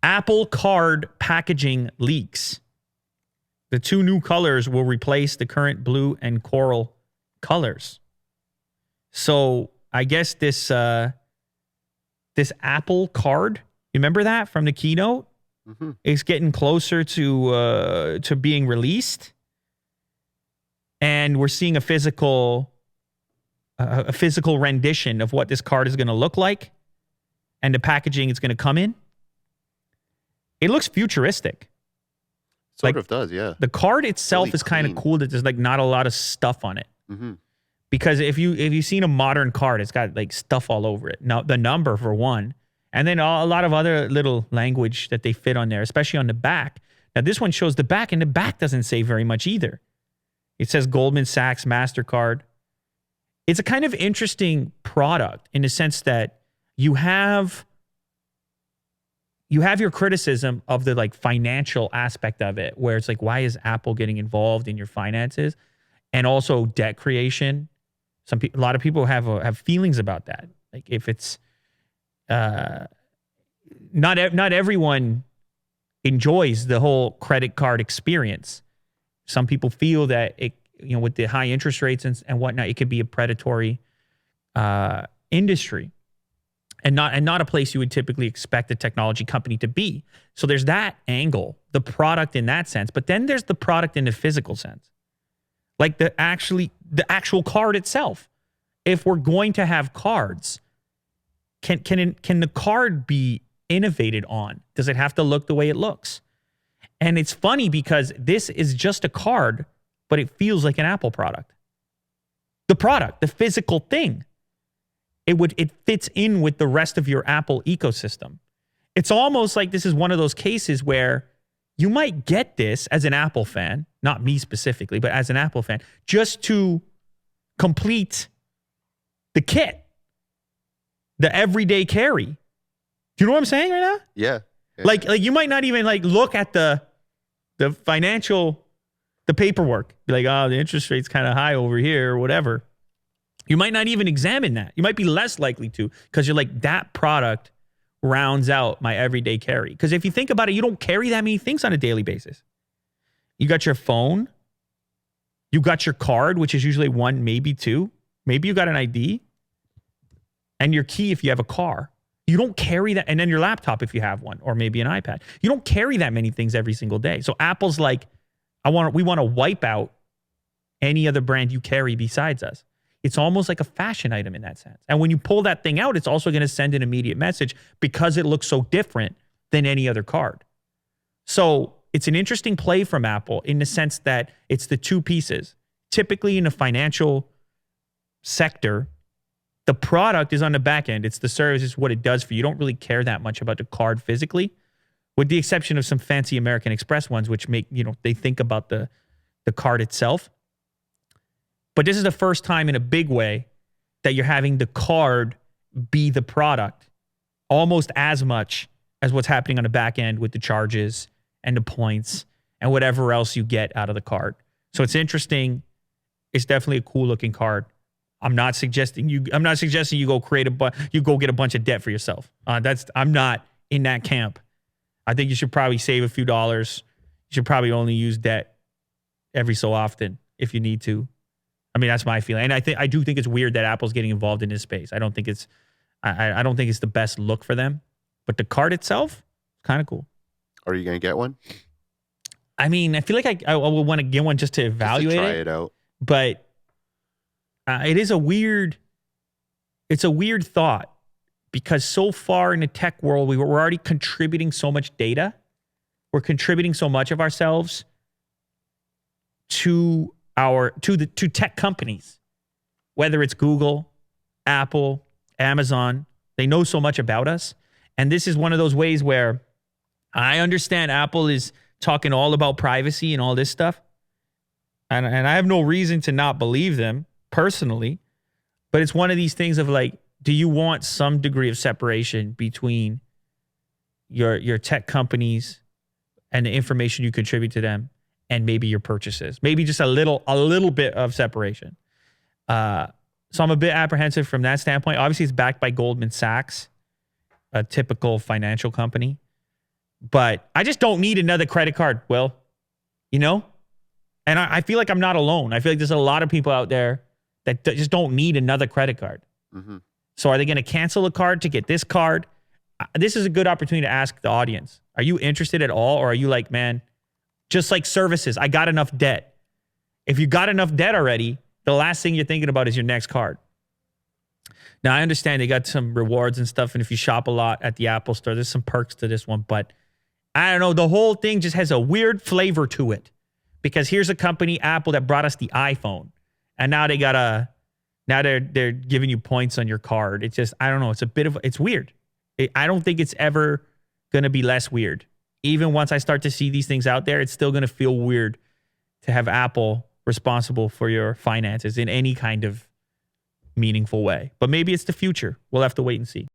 Apple Card packaging leaks. The two new colors will replace the current blue and coral colors. So I guess this Apple Card, you remember that from the keynote? Mm-hmm. Is getting closer to being released, and we're seeing a physical rendition of what this card is going to look like, and the packaging it's going to come in. It looks futuristic. Sort of does, yeah. The card itself really is kind of cool that there's like not a lot of stuff on it. Mm-hmm. Because if you've seen a modern card, it's got like stuff all over it. Now the number for one, and then a lot of other little language that they fit on there, especially on the back. Now this one shows the back, and the back doesn't say very much either. It says Goldman Sachs, MasterCard. It's a kind of interesting product in the sense that you have your criticism of the like financial aspect of it, where it's like, why is Apple getting involved in your finances? And also debt creation. A lot of people have feelings about that. Like if it's not everyone enjoys the whole credit card experience. Some people feel that it, with the high interest rates and whatnot, it could be a predatory industry. And not a place you would typically expect a technology company to be. So there's that angle, the product in that sense. But then there's the product in the physical sense. Like the actual card itself. If we're going to have cards, can the card be innovated on? Does it have to look the way it looks? And it's funny because this is just a card, but it feels like an Apple product. The product, the physical thing. It fits in with the rest of your Apple ecosystem. It's almost like this is one of those cases where you might get this as an Apple fan, not me specifically, but as an Apple fan, just to complete the kit, the everyday carry. Do you know what I'm saying right now? Yeah. Like you might not even like look at the financial, the paperwork. Be like, oh, the interest rate's kind of high over here or whatever. You might not even examine that. You might be less likely to because you're like, that product rounds out my everyday carry. Because if you think about it, you don't carry that many things on a daily basis. You got your phone. You got your card, which is usually one, maybe two. Maybe you got an ID. And your key if you have a car. You don't carry that. And then your laptop if you have one. Or maybe an iPad. You don't carry that many things every single day. So Apple's like, we want to wipe out any other brand you carry besides us. It's almost like a fashion item in that sense. And when you pull that thing out, it's also going to send an immediate message because it looks so different than any other card. So it's an interesting play from Apple in the sense that it's the two pieces. Typically in the financial sector, the product is on the back end. It's the service, it's what it does for you. You don't really care that much about the card physically, with the exception of some fancy American Express ones, which make, they think about the card itself. But this is the first time in a big way that you're having the card be the product almost as much as what's happening on the back end with the charges and the points and whatever else you get out of the card. So it's interesting. It's definitely a cool looking card. I'm not suggesting you go you go get a bunch of debt for yourself. I'm not in that camp. I think you should probably save a few dollars. You should probably only use debt every so often if you need to. I mean, that's my feeling. And I do think it's weird that Apple's getting involved in this space. I don't think it's the best look for them. But the card itself, kind of cool. Are you going to get one? I mean, I feel like I will want to get one just to evaluate try it out. But it's a weird thought because so far in the tech world, we're already contributing so much data. We're contributing so much of ourselves to tech companies, whether it's Google, Apple, Amazon. They know so much about us. And this is one of those ways where I understand Apple is talking all about privacy and all this stuff. And I have no reason to not believe them personally. But it's one of these things of like, do you want some degree of separation between your tech companies and the information you contribute to them and maybe your purchases? Maybe just a little bit of separation. So I'm a bit apprehensive from that standpoint. Obviously, it's backed by Goldman Sachs, a typical financial company. But I just don't need another credit card, Will. You know? And I feel like I'm not alone. I feel like there's a lot of people out there that just don't need another credit card. Mm-hmm. So are they going to cancel a card to get this card? This is a good opportunity to ask the audience. Are you interested at all? Or are you like, man, just like services, I got enough debt. If you got enough debt already, the last thing you're thinking about is your next card. Now, I understand they got some rewards and stuff. And if you shop a lot at the Apple store, there's some perks to this one. But I don't know. The whole thing just has a weird flavor to it. Because here's a company, Apple, that brought us the iPhone. And now they're giving you points on your card. It's just, I don't know. It's weird. I don't think it's ever going to be less weird. Even once I start to see these things out there, it's still going to feel weird to have Apple responsible for your finances in any kind of meaningful way. But maybe it's the future. We'll have to wait and see.